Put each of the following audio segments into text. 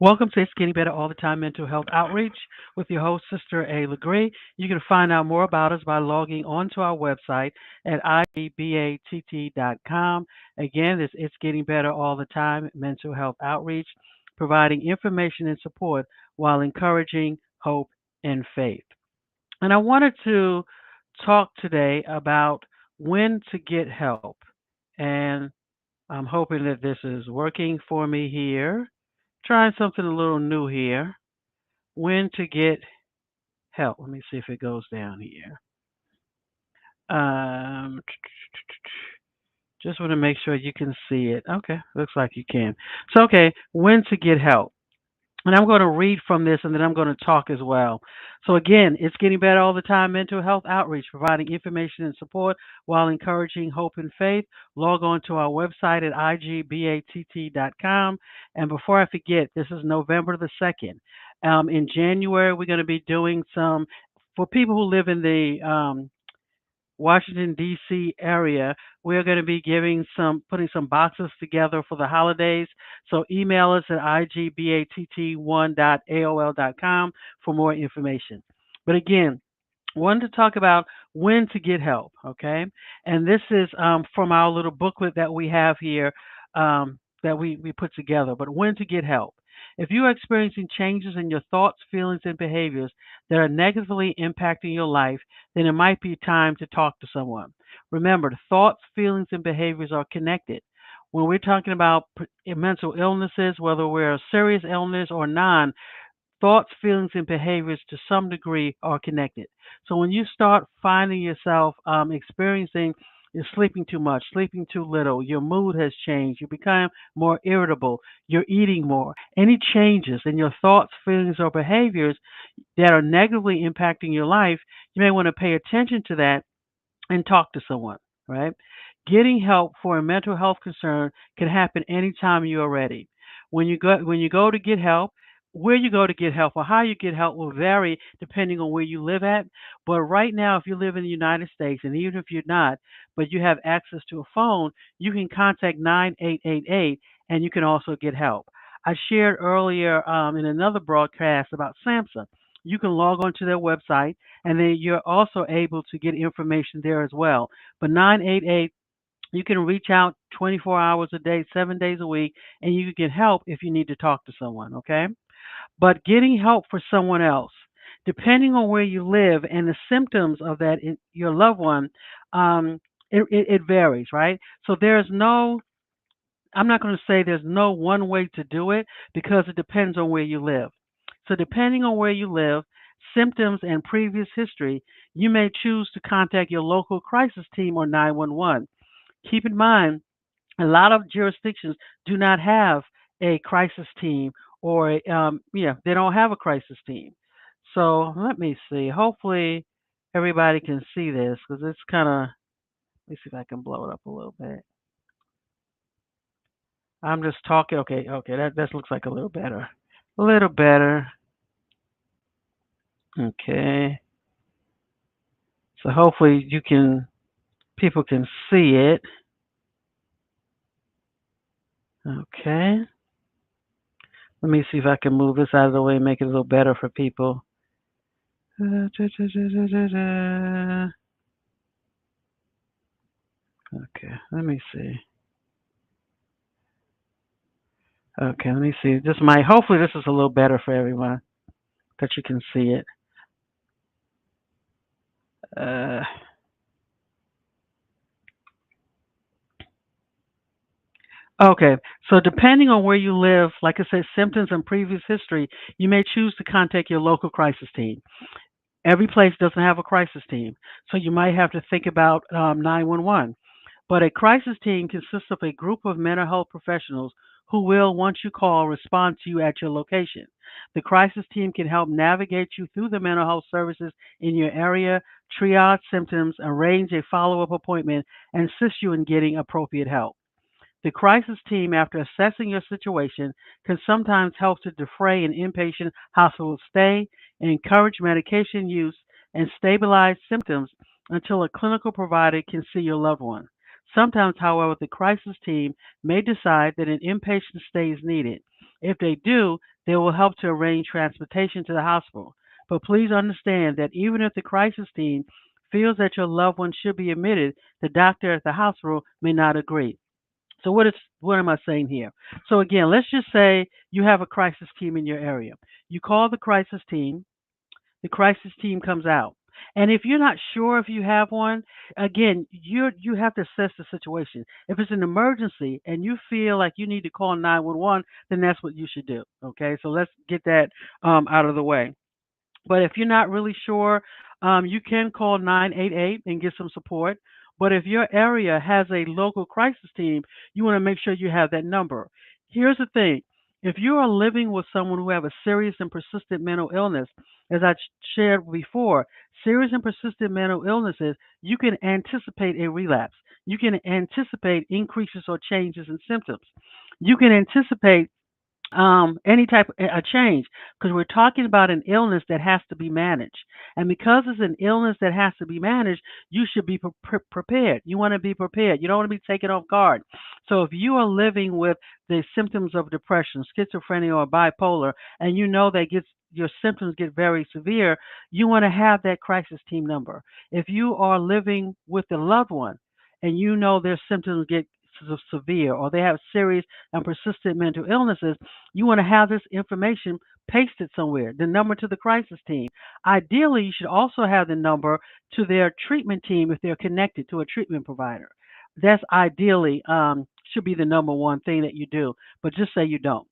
Welcome to It's Getting Better All the Time Mental Health Outreach with your host, Sister A. Legree. You can find out more about us by logging onto our website at igbatt.com. Again, this It's Getting Better All the Time Mental Health Outreach, providing information and support while encouraging hope and faith. And I wanted to talk today about when to get help. And I'm hoping that this is working for me here. Trying something a little new here. When to get help. Let me see if it goes down here. Um, just want to make sure you can see it. Okay, looks like you can. So, okay, when to get help. And I'm going to read from this and then I'm going to talk as well. So, again, it's getting better all the time. Mental health outreach, providing information and support while encouraging hope and faith. Log on to our website at igbatt.com. And before I forget, this is November the 2nd. In January, we're going to be doing some, for people who live in the Washington D.C. area, we're going to be putting some boxes together for the holidays. So email us at igbatt1.aol.com for more information. But again, wanted to talk about when to get help, okay? And this is from our little booklet that we have here that we put together. But when to get help. If you are experiencing changes in your thoughts, feelings, and behaviors that are negatively impacting your life, then it might be time to talk to someone. Remember, the thoughts, feelings, and behaviors are connected. When we're talking about mental illnesses, whether we're a serious illness or non, thoughts, feelings, and behaviors to some degree are connected. So when you start finding yourself experiencing you're sleeping too much, sleeping too little, your mood has changed, you become more irritable, you're eating more, any changes in your thoughts, feelings, or behaviors that are negatively impacting your life, you may want to pay attention to that and talk to someone, right? Getting help for a mental health concern can happen anytime you are ready. When you go to get help, where you go to get help or how you get help will vary depending on where you live at. But right now, if you live in the United States, and even if you're not, but you have access to a phone, you can contact 9888 and you can also get help. I shared earlier in another broadcast about SAMHSA. You can log on to their website and then you're also able to get information there as well. But 988, you can reach out 24 hours a day, 7 days a week, and you can get help if you need to talk to someone, okay? But getting help for someone else, depending on where you live and the symptoms of that in your loved one, it varies, right? So there's no I'm not going to say there's no one way to do it because it depends on where you live. So, depending on where you live, symptoms, and previous history, you may choose to contact your local crisis team or 911. Keep in mind, a lot of jurisdictions do not have a crisis team or, they don't have a crisis team. So, let me see. Hopefully, everybody can see this because it's kind of, let me see if I can blow it up a little bit. I'm just talking. Okay, okay, that looks like a little better. A little better. Okay. So hopefully people can see it. Okay. Let me see if I can move this out of the way and make it a little better for people. Okay, let me see. Okay, let me see. Hopefully this is a little better for everyone that you can see it. Uh, Okay, so depending on where you live, like I said, symptoms and previous history, you may choose to contact your local crisis team. Every place doesn't have a crisis team, so you might have to think about 911. But a crisis team consists of a group of mental health professionals who will, once you call, respond to you at your location. The crisis team can help navigate you through the mental health services in your area, triage symptoms, arrange a follow up appointment, and assist you in getting appropriate help. The crisis team, after assessing your situation, can sometimes help to defray an inpatient hospital stay, encourage medication use, and stabilize symptoms until a clinical provider can see your loved one. Sometimes, however, the crisis team may decide that an inpatient stay is needed. If they do, They will help to arrange transportation to the hospital. But please understand that even if the crisis team feels that your loved one should be admitted, the doctor at the hospital may not agree. So what am I saying here? So again, let's just say you have a crisis team in your area. You call the crisis team comes out. And if you're not sure if you have one, again, you have to assess the situation. If it's an emergency and you feel like you need to call 911, then that's what you should do. Okay, so let's get that out of the way. But if you're not really sure, you can call 988 and get some support. But if your area has a local crisis team, you want to make sure you have that number. Here's the thing. If you are living with someone who have a serious and persistent mental illness, as I shared before, serious and persistent mental illnesses, you can anticipate a relapse. You can anticipate increases or changes in symptoms. You can anticipate any type of a change because we're talking about an illness that has to be managed, and because it's an illness that has to be managed, you should be prepared. You want to be prepared. You don't want to be taken off guard. So if you are living with the symptoms of depression, schizophrenia, or bipolar, and you know that gets your symptoms get very severe, you want to have that crisis team number. If you are living with a loved one and you know their symptoms get severe or they have serious and persistent mental illnesses, you want to have this information pasted somewhere, the number to the crisis team. Ideally, you should also have the number to their treatment team if they're connected to a treatment provider. That's ideally should be the number one thing that you do, but just say you don't.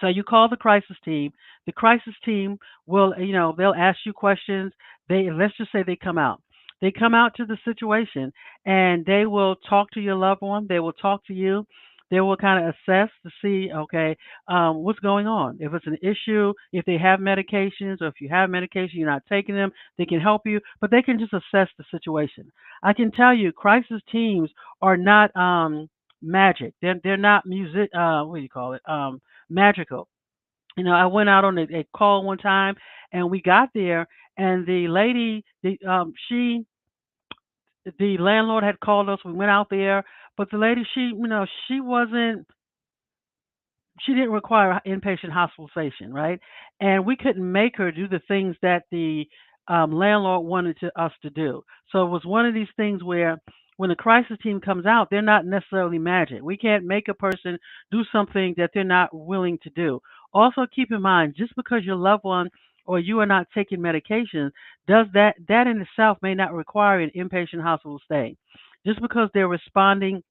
So you call the crisis team. The crisis team will, they'll ask you questions. Let's just say they come out. They come out to the situation and they will talk to your loved one. They will talk to you. They will kind of assess to see, okay, what's going on. If it's an issue, if they have medications, or if you have medication, you're not taking them, they can help you, but they can just assess the situation. I can tell you, crisis teams are not magic. They're not music. What do you call it? Magical. I went out on a call one time, and we got there, and the lady, the landlord had called us. We went out there, but the lady, she wasn't she didn't require inpatient hospitalization, right? And we couldn't make her do the things that the landlord wanted us to do. So it was one of these things where when the crisis team comes out, they're not necessarily magic. We can't make a person do something that they're not willing to do. Also, keep in mind, just because your loved one or you are not taking medications, does that in itself may not require an inpatient hospital stay. Just because they're responding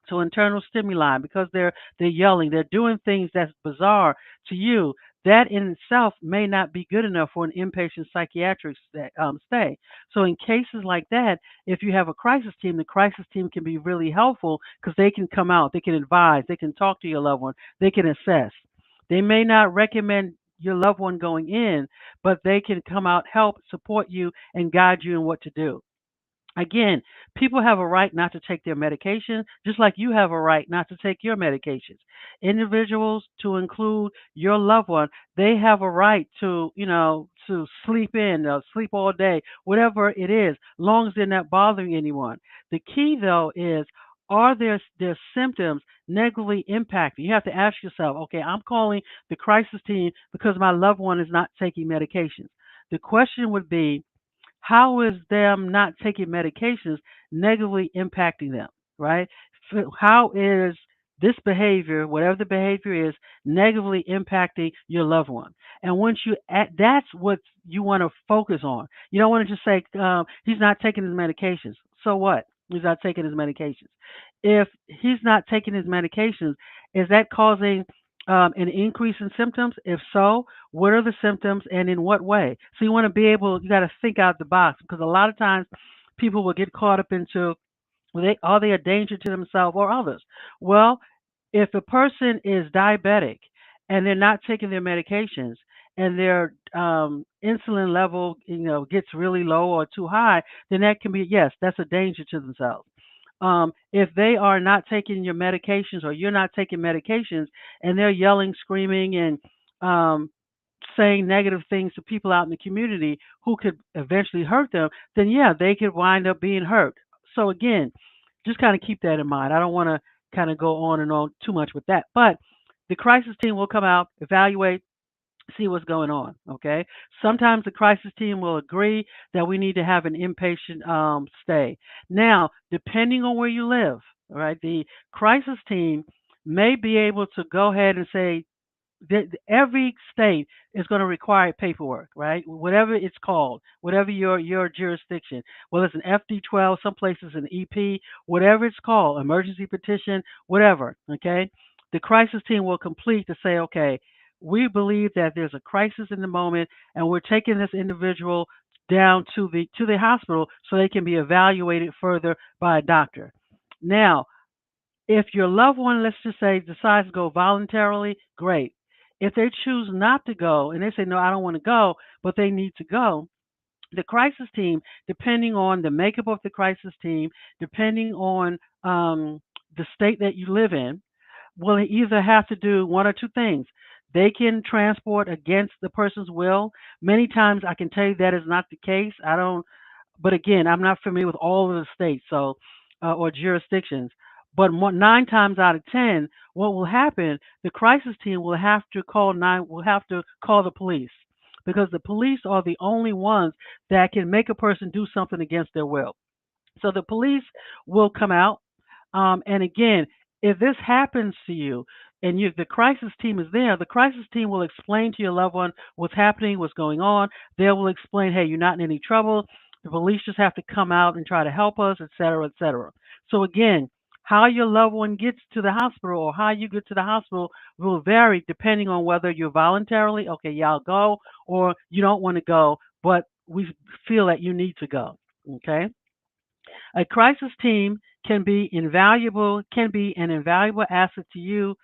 to internal stimuli because they're yelling, they're doing things that's bizarre to you. That in itself may not be good enough for an inpatient psychiatric stay. So in cases like that, if you have a crisis team, the crisis team can be really helpful because they can come out, they can advise, they can talk to your loved one, they can assess. They may not recommend your loved one going in, but they can come out, help, support you, and guide you in what to do. Again, people have a right not to take their medication, just like you have a right not to take your medications. Individuals, to include your loved one, they have a right to sleep in, sleep all day, whatever it is, long as they're not bothering anyone. The key, though, is are their symptoms negatively impacting? You have to ask yourself, okay, I'm calling the crisis team because my loved one is not taking medications. The question would be, how is them not taking medications negatively impacting them, right? How is this behavior, whatever the behavior is, negatively impacting your loved one? And once that's what you want to focus on. You don't want to just say he's not taking his medications. So what? He's not taking his medications. If he's not taking his medications, is that causing an increase in symptoms? If so, what are the symptoms and in what way? So you got to think out the box because a lot of times people will get caught up into, are they a danger to themselves or others? Well, if a person is diabetic and they're not taking their medications and their insulin level, gets really low or too high, then that can be, yes, that's a danger to themselves. If they are not taking your medications or you're not taking medications and they're yelling, screaming, and um, saying negative things to people out in the community who could eventually hurt them, then yeah, they could wind up being hurt. So again, just kind of keep that in mind. I don't want to kind of go on and on too much with that, but the crisis team will come out, evaluate. see what's going on. Okay. Sometimes the crisis team will agree that we need to have an inpatient stay. Now, depending on where you live, all right, the crisis team may be able to go ahead and say, every state is going to require paperwork, right? Whatever it's called, whatever your jurisdiction, whether it's an FD12, some places an EP, whatever it's called, emergency petition, whatever. Okay, the crisis team will complete to say, okay, we believe that there's a crisis in the moment, and we're taking this individual down to the hospital so they can be evaluated further by a doctor. Now, if your loved one, let's just say, decides to go voluntarily, great. If they choose not to go and they say, no, I don't want to go, but they need to go, the crisis team, depending on the makeup of the crisis team, depending on the state that you live in, will either have to do one or two things. They can transport against the person's will. Many times, I can tell you that is not the case. I don't but again, I'm not familiar with all of the states, so or jurisdictions. But 9 times out of 10, what will happen? The crisis team will have to call Will have to call the police because the police are the only ones that can make a person do something against their will. So the police will come out. And again, if this happens to you and the crisis team is there, the crisis team will explain to your loved one what's happening, what's going on. They will explain, hey, you're not in any trouble. The police just have to come out and try to help us, et cetera, et cetera. So again, how your loved one gets to the hospital or how you get to the hospital will vary depending on whether you're voluntarily, okay, yeah, I'll go, or you don't want to go, but we feel that you need to go. Okay. A crisis team can be an invaluable asset to you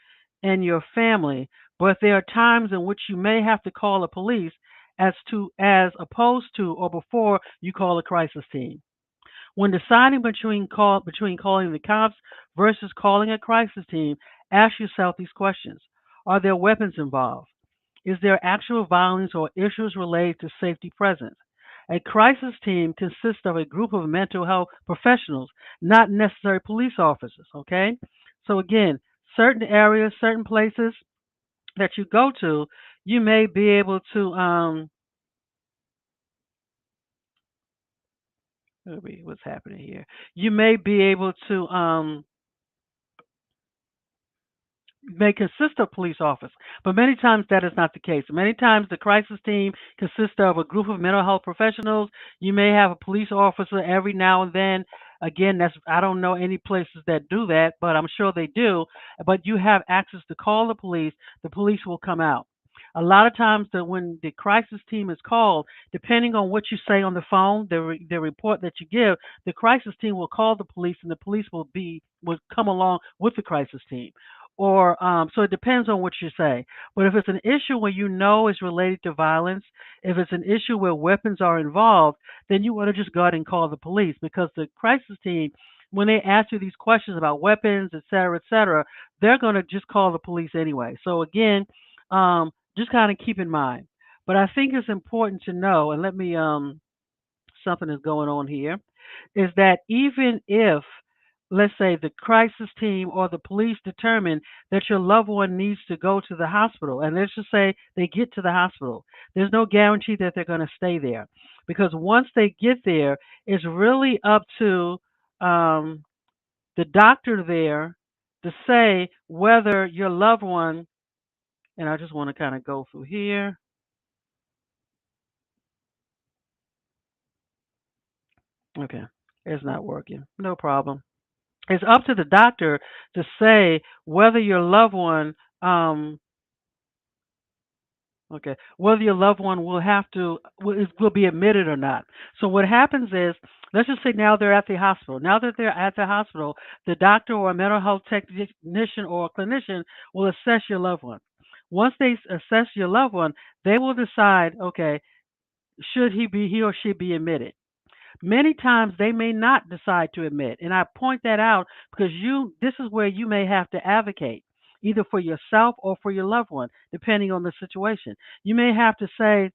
and your family, but there are times in which you may have to call the police as opposed to or before you call a crisis team. When deciding between calling the cops versus calling a crisis team, ask yourself these questions. Are there weapons involved? Is there actual violence or issues related to safety present? A crisis team consists of a group of mental health professionals, not necessarily police officers, okay? So again, certain areas, certain places that you go to, you may be able to what's happening here. You may be able to may consist of police officers, but many times that is not the case. Many times the crisis team consists of a group of mental health professionals. You may have a police officer every now and then. Again, that's I don't know any places that do that, but I'm sure they do. But you have access to call the police will come out. A lot of times, when the crisis team is called, depending on what you say on the phone, the report that you give, the crisis team will call the police, and the police will come along with the crisis team or so it depends on what you say. But if it's an issue where you know is related to violence, if it's an issue where weapons are involved, then you want to just go ahead and call the police because the crisis team, when they ask you these questions about weapons, et cetera, they're going to just call the police anyway. So again, just kind of keep in mind. But I think it's important to know, and let me something is going on here is that even if, let's say, the crisis team or the police determine that your loved one needs to go to the hospital, and let's just say they get to the hospital, there's no guarantee that they're going to stay there. Because once they get there, it's really up to um, the doctor there to say whether your loved one, and I just want to kind of go through here. Okay, it's not working. No problem. It's up to the doctor to say whether your loved one whether your loved one will be admitted or not. So what happens is, let's just say now they're at the hospital. Now that they're at the hospital, the doctor or a mental health technician or clinician will assess your loved one. Once they assess your loved one, they will decide, okay, should he or she be admitted? Many times they may not decide to admit. And I point that out because this is where you may have to advocate either for yourself or for your loved one, depending on the situation. You may have to say,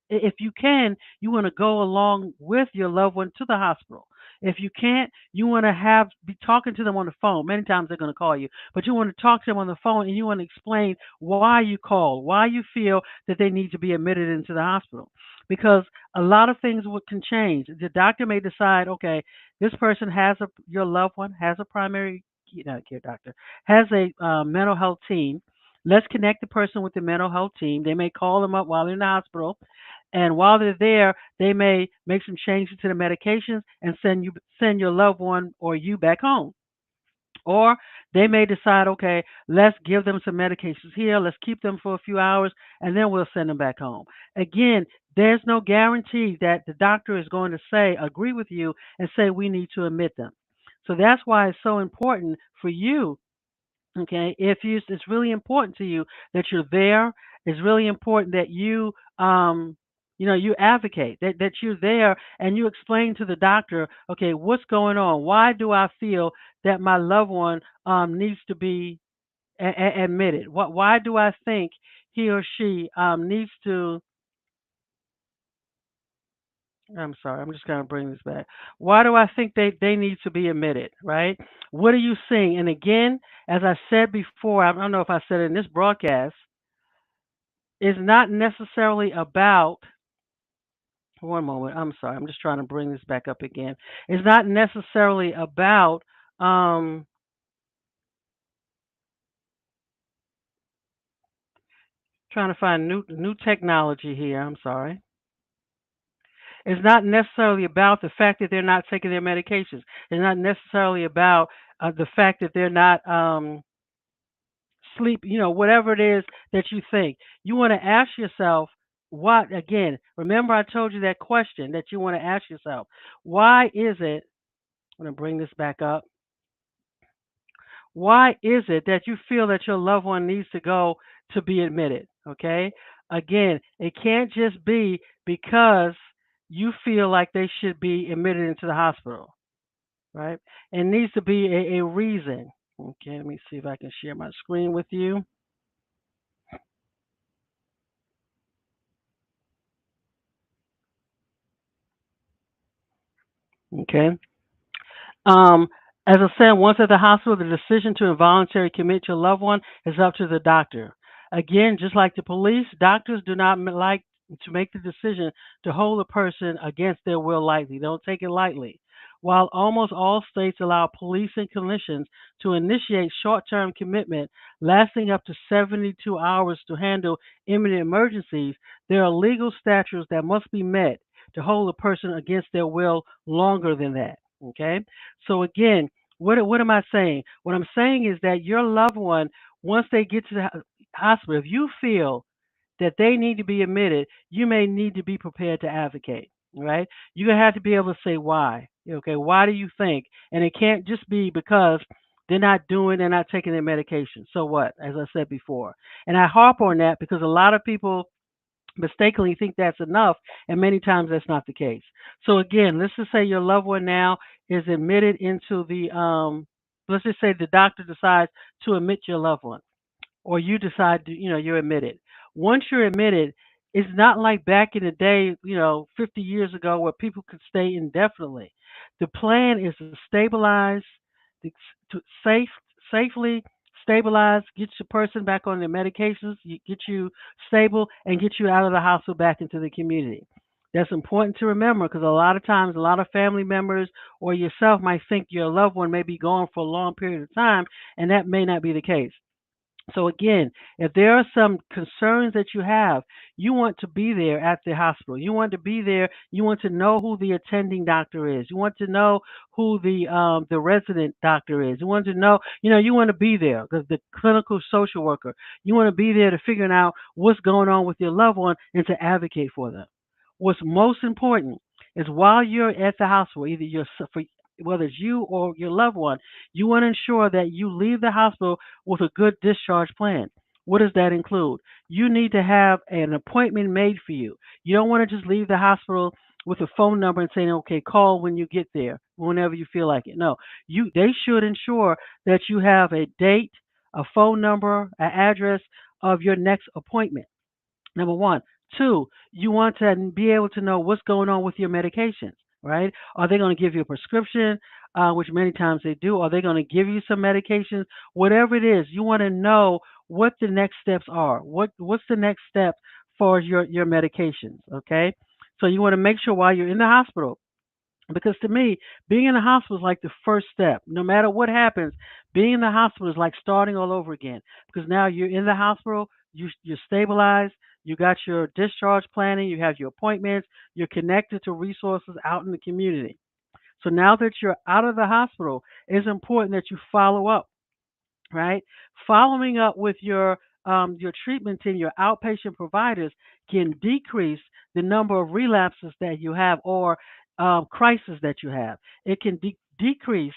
if you can, you want to go along with your loved one to the hospital. If you can't, you want to have be talking to them on the phone. Many times they're going to call you, but you want to talk to them on the phone and you want to explain why you called, why you feel that they need to be admitted into the hospital. Because a lot of things can change. The doctor may decide, okay, this person has a your loved one has a primary care doctor has a mental health team. Let's connect the person with the mental health team. They may call them up while they're in the hospital, and while they're there, they may make some changes to the medications and send your loved one or you back home. Or they may decide, okay, let's give them some medications here, let's keep them for a few hours, and then we'll send them back home. Again, there's no guarantee that the doctor is going to agree with you and say we need to admit them. So that's why it's so important for you. Okay, if it's really important to you that you're there. It's really important that you advocate that you're there and you explain to the doctor, okay, what's going on? Why do I feel that my loved one needs to be admitted? Why do I think he or she needs to? I'm sorry, I'm just going to bring this back. Why do I think they need to be admitted, right? What are you seeing? And again, as I said before, I don't know if I said it in this broadcast, it's not necessarily about, one moment, I'm sorry, I'm just trying to bring this back up again. It's not necessarily about, um, trying to find new technology here, I'm sorry. It's not necessarily about the fact that they're not taking their medications. It's not necessarily about the fact that they're not sleep, whatever it is that you think. You want to ask yourself, what, again, remember I told you that question that you want to ask yourself. Why is it, I'm going to bring this back up. Why is it that you feel that your loved one needs to go to be admitted? Okay? Again, it can't just be because you feel like they should be admitted into the hospital, right? It needs to be a reason. Okay, let me see if I can share my screen with you. Okay. Um, as I said, once at the hospital, the decision to involuntarily commit your loved one is up to the doctor. Again, just like the police, doctors do not like to make the decision to hold a person against their will lightly. They don't take it lightly. While almost all states allow police and clinicians to initiate short term commitment lasting up to 72 hours to handle imminent emergencies, there are legal statutes that must be met to hold a person against their will longer than that. Okay? So again, what am I saying? What I'm saying is that your loved one, once they get to the hospital, if you feel that they need to be admitted, you may need to be prepared to advocate. Right? You're gonna have to be able to say why. Okay, why do you think? And it can't just be because they're not taking their medication. So what? As I said before. And I harp on that because a lot of people mistakenly think that's enough, and many times that's not the case. So again, let's just say your loved one now is admitted into the let's just say the doctor decides to admit your loved one, or you decide to, you're admitted. Once you're admitted, it's not like back in the day, 50 years ago, where people could stay indefinitely. The plan is to stabilize, the- to safely stabilize, get your person back on their medications, get you stable, and get you out of the hospital back into the community. That's important to remember because a lot of times, a lot of family members or yourself might think your loved one may be gone for a long period of time, and that may not be the case. So again, if there are some concerns that you have, you want to be there at the hospital. You want to be there. You want to know who the attending doctor is. You want to know who the resident doctor is. You want to know, you want to be there because the clinical social worker. You want to be there to figure out what's going on with your loved one and to advocate for them. What's most important is while you're at the hospital, whether it's you or your loved one, you want to ensure that you leave the hospital with a good discharge plan. What does that include? You need to have an appointment made for you. You don't want to just leave the hospital with a phone number and saying, "Okay, call when you get there, whenever you feel like it." No, they should ensure that you have a date, a phone number, an address of your next appointment. Number one. Two, you want to be able to know what's going on with your medications, right? Are they going to give you a prescription, which many times they do? Are they going to give you some medications? Whatever it is, you want to know what the next steps are. What's the next step for your medications? Okay, so you want to make sure while you're in the hospital, because to me, being in the hospital is like the first step. No matter what happens, being in the hospital is like starting all over again. Because now you're in the hospital, you're stabilized, you got your discharge planning, you have your appointments, you're connected to resources out in the community. So now that you're out of the hospital, it's important that you follow up, right? Following up with your treatment team, your outpatient providers can decrease the number of relapses that you have or crises that you have. It can decrease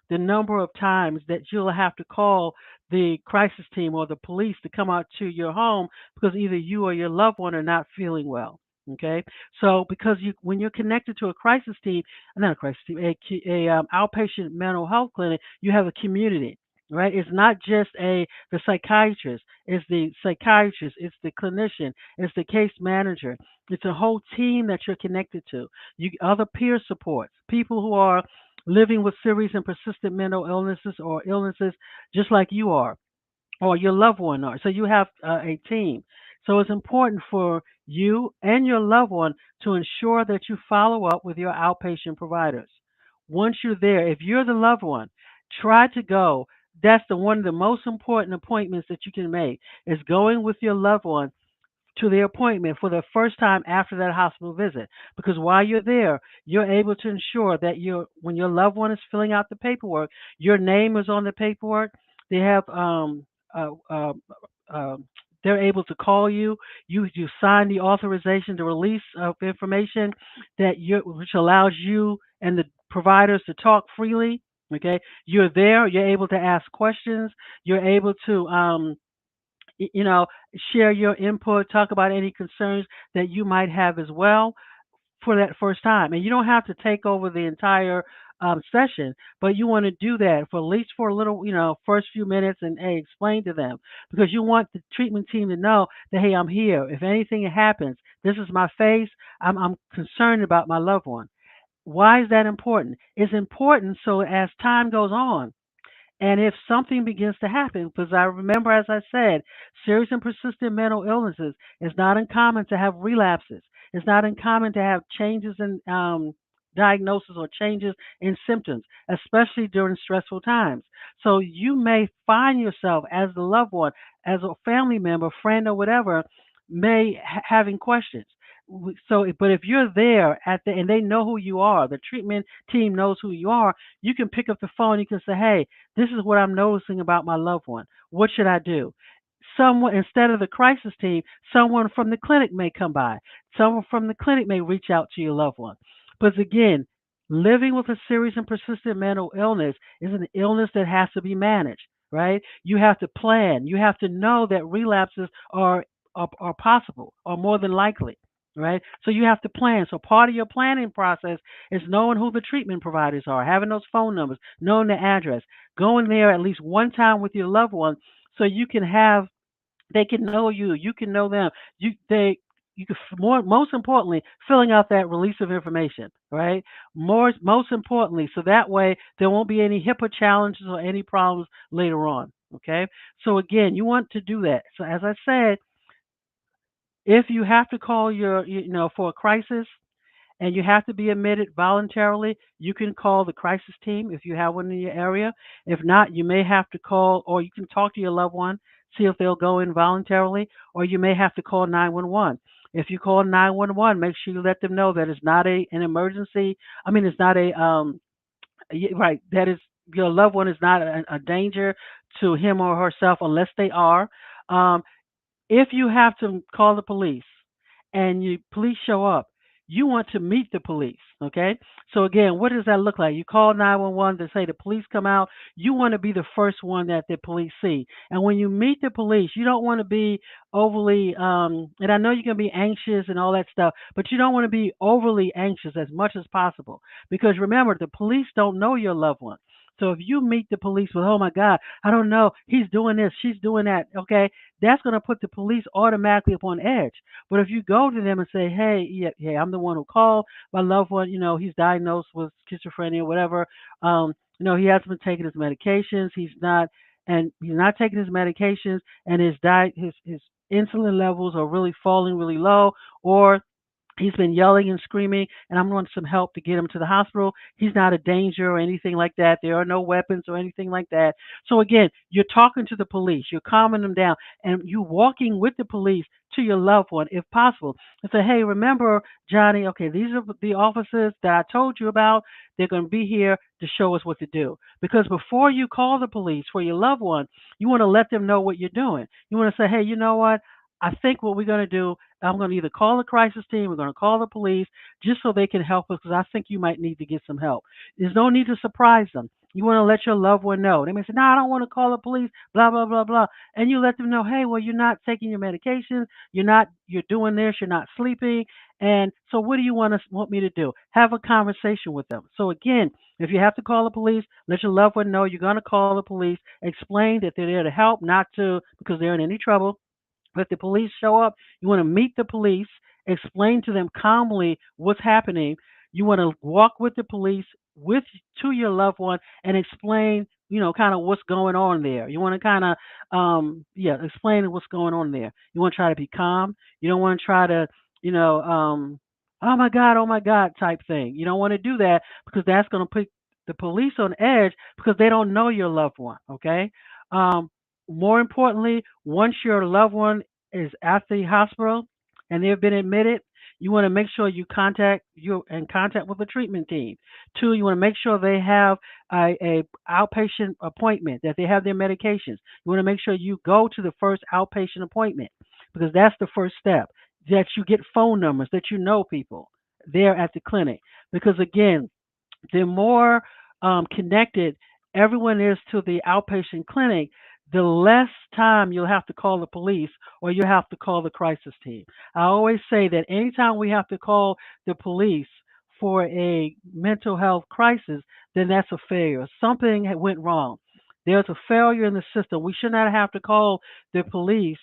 the number of times that you'll have to call the crisis team or the police to come out to your home because either you or your loved one are not feeling well. Okay, so because when you're connected to a crisis team, not a crisis team, a outpatient mental health clinic, you have a community, right? It's not just the psychiatrist, it's the clinician, it's the case manager. It's a whole team that you're connected to. You other peer supports, people who are living with serious and persistent mental illnesses or illnesses just like you are or your loved one are. So you have a team. So it's important for you and your loved one to ensure that you follow up with your outpatient providers. Once you're there, if you're the loved one, try to go. That's the one of the most important appointments that you can make is going with your loved one to the appointment for the first time after that hospital visit. Because while you're there, you're able to ensure that when your loved one is filling out the paperwork, your name is on the paperwork. They have uh, uh, uh, they're able to call you. You sign the authorization to release of information which allows you and the providers to talk freely. Okay, you're there. You're able to ask questions. You're able to you know, share your input, talk about any concerns that you might have as well for that first time. And you don't have to take over the entire session, but you want to do that for at least for a little, first few minutes and hey, explain to them because you want the treatment team to know that hey, I'm here. If anything happens, this is my face. I'm concerned about my loved one. Why is that important? It's important so as time goes on, and if something begins to happen, because I remember, as I said, serious and persistent mental illnesses is not uncommon to have relapses. It's not uncommon to have changes in diagnosis or changes in symptoms, especially during stressful times. So you may find yourself as the loved one, as a family member, friend, or whatever, may having questions. But if you're there and they know who you are, the treatment team knows who you are, you can pick up the phone. You can say, "Hey, this is what I'm noticing about my loved one. What should I do?" Someone, instead of the crisis team, someone from the clinic may come by. Someone from the clinic may reach out to your loved one. But again, living with a serious and persistent mental illness is an illness that has to be managed, right? You have to plan. You have to know that relapses are possible or more than likely, right? So you have to plan. So part of your planning process is knowing who the treatment providers are, having those phone numbers, knowing the address, going there at least one time with your loved one so you can have they can know you, you can know them. You can most importantly filling out that release of information, right? Most importantly, so that way there won't be any HIPAA challenges or any problems later on. Okay, so again, you want to do that. So as I said, if you have to call for a crisis, and you have to be admitted voluntarily, you can call the crisis team if you have one in your area. If not, you may have to call, or you can talk to your loved one, see if they'll go in voluntarily, or you may have to call 911. If you call 911, make sure you let them know that it's not an emergency. I mean, it's not right. That is your loved one is not a danger to him or herself unless they are. Um, if you have to call the police and you police show up, you want to meet the police, okay? So again, what does that look like? You call 911 to say the police come out. You want to be the first one that the police see. And when you meet the police, you don't want to be overly and I know you can be anxious and all that stuff, but you don't want to be overly anxious as much as possible because remember, the police don't know your loved one. So if you meet the police with, oh my God, I don't know, he's doing this, she's doing that, okay, that's going to put the police automatically up on edge. But if you go to them and say, hey, yeah, yeah, I'm the one who called my loved one, he's diagnosed with schizophrenia, whatever. He hasn't been taking his medications. He's not taking his medications, and his insulin levels are really falling really low, or he's been yelling and screaming, and I'm wanting some help to get him to the hospital. He's not a danger or anything like that. There are no weapons or anything like that. So again, you're talking to the police, you're calming them down, and you're walking with the police to your loved one if possible, and say, hey, remember, Johnny, okay, these are the officers that I told you about. They're going to be here to show us what to do. Because before you call the police for your loved one, you want to let them know what you're doing. You want to say, hey, you know what? I think what we're going to do, I'm going to either call the crisis team, we're going to call the police, just so they can help us, because I think you might need to get some help. There's no need to surprise them. You want to let your loved one know. They may say, no, I don't want to call the police, blah, blah, blah, blah. And you let them know, hey, well, you're not taking your medications, you're doing this, you're not sleeping. And so what do you want me to do? Have a conversation with them. So again, if you have to call the police, let your loved one know you're going to call the police. Explain that they're there to help, not to because they're in any trouble. If the police show up, you want to meet the police, explain to them calmly what's happening. You want to walk with the police with to your loved one and explain, kind of what's going on there. You want to kind of, explain what's going on there. You want to try to be calm. You don't want to try to, you know, um, oh my God, type thing. You don't want to do that because that's going to put the police on edge because they don't know your loved one. Okay. Um, More importantly, once your loved one is at the hospital and they've been admitted, you want to make sure you're in contact with the treatment team. Two, you want to make sure they have a outpatient appointment, that they have their medications. You want to make sure you go to the first outpatient appointment because that's the first step. That you get phone numbers, that you know people there at the clinic. Because again, the more connected everyone is to the outpatient clinic, the less time you'll have to call the police or you'll have to call the crisis team. I always say that anytime we have to call the police for a mental health crisis, then that's a failure. Something went wrong. There's a failure in the system. We should not have to call the police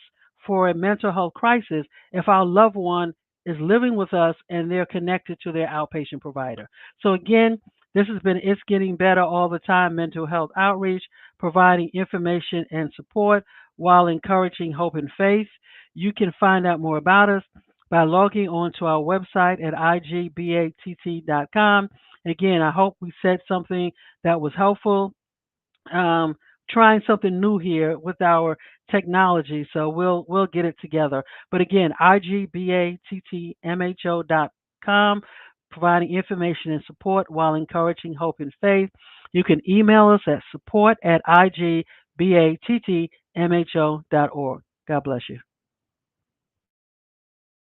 for a mental health crisis if our loved one is living with us and they're connected to their outpatient provider. So again, this has been It's Getting Better All the Time Mental Health Outreach, providing information and support while encouraging hope and faith. You can find out more about us by logging on to our website at igbatt.com. Again, I hope we said something that was helpful. Um, Trying something new here with our technology, so we'll get it together. But again, igbattmho.com, providing information and support while encouraging hope and faith. You can email us at support@igbattmho.org. God bless you.